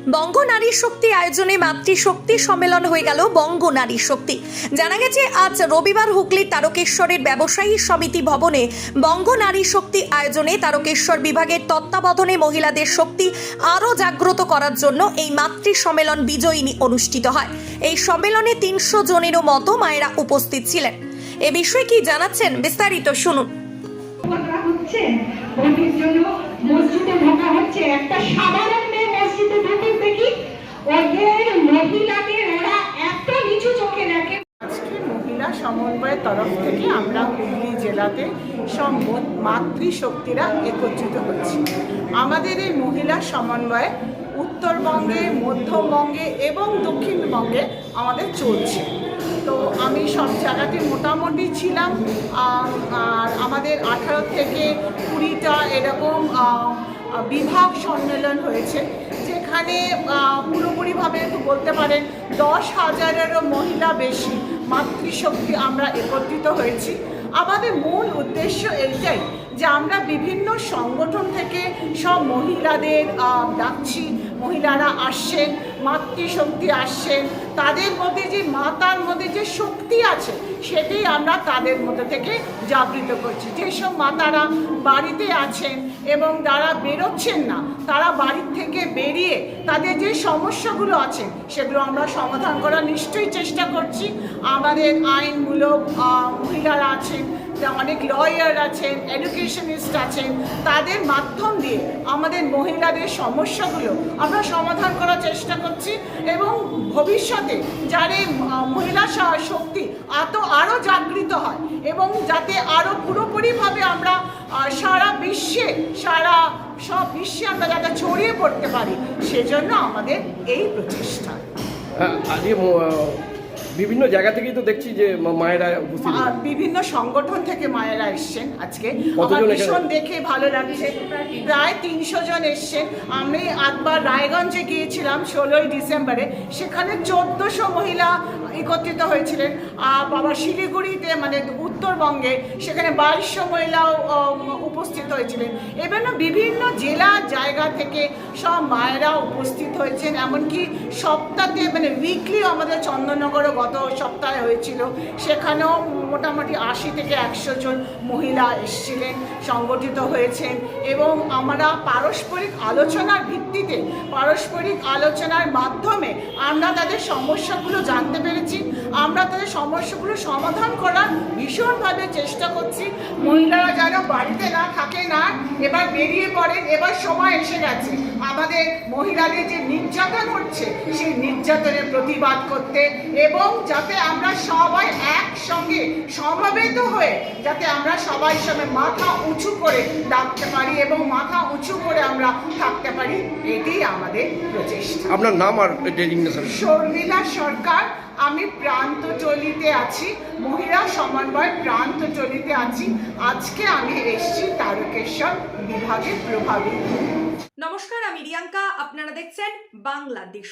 বঙ্গ নারী শক্তি আয়োজনে মাতৃশক্তি সম্মেলন হয়ে গেল বঙ্গ নারী শক্তি। জানা গেছে আজ রবিবার হুগলির তারকেশ্বরের ব্যবসায়ী সমিতি ভবনে বঙ্গ নারী শক্তি আয়োজনে তারকেশ্বর বিভাগের তত্ত্বাবধানে মহিলাদের শক্তি আরও জাগ্রত করার জন্য এই মাতৃ সম্মেলন বিজয়িনী অনুষ্ঠিত হয়। এই সম্মেলনে 300 জনেরও মতো মায়েরা উপস্থিত ছিলেন। এ বিষয়ে কি জানাচ্ছেন বিস্তারিত শুনুন। মসজিদে ঢোকা হচ্ছে, একটা সাধারণ মেয়ে মসজিদে ঢুকে দেখি ওদের মহিলাদের ওরা এত নিচু চোখে দেখে। আজকে মহিলা সমন্বয়ের তরফ থেকে আমরা হুগলি জেলাতে সব মাতৃশক্তিরা একত্রিত হচ্ছি। আমাদের এই মহিলা সমন্বয়ে উত্তরবঙ্গে, মধ্যবঙ্গে এবং দক্ষিণবঙ্গে আমাদের চলছে। তো আমি সব জায়গাতে মোটামুটি ছিলাম। আর আমাদের 18 থেকে 20টা এরকম বিভাগ সম্মেলন হয়েছে, যেখানে পুরোপুরিভাবে একটু বলতে পারেন 10,000-এরও মহিলা বেশি মাতৃশক্তি আমরা একত্রিত হয়েছি। আমাদের মূল উদ্দেশ্য এইটাই যে আমরা বিভিন্ন সংগঠন থেকে সব মহিলাদের ডাকছি, মহিলারা আসছেন, মাতৃশক্তি আসছেন, তাদের মধ্যে যে মাতার মধ্যে যে শক্তি আছে সেটাই আমরা তাদের মধ্যে থেকে জাগৃত করছি। যেসব মাতারা বাড়িতে আছেন এবং যারা বেরোচ্ছেন না, তারা বাড়ির থেকে বেরিয়ে তাদের যে সমস্যাগুলো আছে সেগুলো আমরা সমাধান করার নিশ্চয়ই চেষ্টা করছি। আমাদের আইনমূলক মহিলারা আছেন, অনেক লয়ার আছেন, এডুকেশনিস্ট আছেন, তাদের মাধ্যম দিয়ে আমাদের মহিলাদের সমস্যাগুলো আমরা সমাধান করার চেষ্টা করছি এবং ভবিষ্যতে যারা মহিলা শক্তি আরও জাগৃত হয় এবং যাতে আরও পুরোপুরিভাবে আমরা সারা বিশ্বে সব বিশ্বে আমরা যাতে ছড়িয়ে পড়তে পারি, সেজন্য আমাদের এই প্রচেষ্টা। বিভিন্ন জায়গা থেকেই তো দেখছি যে মায়েরা বিভিন্ন সংগঠন থেকে মায়েরা এসছেন। আজকে আমার ভীষণ দেখে ভালো লাগছে, প্রায় 300 জন এসছেন। আমি একবার রায়গঞ্জে গিয়েছিলাম 16ই ডিসেম্বরে, সেখানে 1400 মহিলা একত্রিত হয়েছিলেন। আবার শিলিগুড়িতে মানে উত্তরবঙ্গে সেখানে 2200 মহিলাও উপস্থিত হয়েছিলেন। এবং বিভিন্ন জেলা জায়গা থেকে সব মায়েরা উপস্থিত হয়েছেন। এমনকি সপ্তাহে মানে উইকলি আমাদের চন্দননগরও গত সপ্তাহে হয়েছিল, সেখানেও মোটামুটি 80 থেকে 100 জন মহিলা এসেছিলেন, সংগঠিত হয়েছেন। এবং আমরা পারস্পরিক আলোচনার ভিত্তিতে, পারস্পরিক আলোচনার মাধ্যমে আমরা তাদের সমস্যাগুলো জানতে পেরেছি, আমরা তাদের সমস্যাগুলো সমাধান করার ভীষণভাবে চেষ্টা করছি। মহিলারা যেন বাড়িতে না থাকে, না এবার বেরিয়ে পড়েন। এবার সময় এসে গেছে আমাদের মহিলাদের যে নির্যাতন হচ্ছে সেই নির্যাতনের প্রতিবাদ করতে, এবং যাতে আমরা সবাই একসঙ্গে সমবেত হয়ে যাতে আমরা সবাই সঙ্গে মাথা উঁচু করে ডাকতে পারি এবং মাথা উঁচু করে আমরা থাকতে পারি, এটাই আমাদের প্রচেষ্টা। আপনার নাম আর ডেজিগনেশন? শর্মিলা সরকার। আমি প্রান্তচলিতে আছি, মহিলা সমন্বয় প্রান্তচলিতে আছি। আজকে আমি এসেছি তারকেশ্বর বিভাগের প্রভাবী। নমস্কার, আমি রিয়াঙ্কা, আপনারা দেখছেন বাংলাদেশ।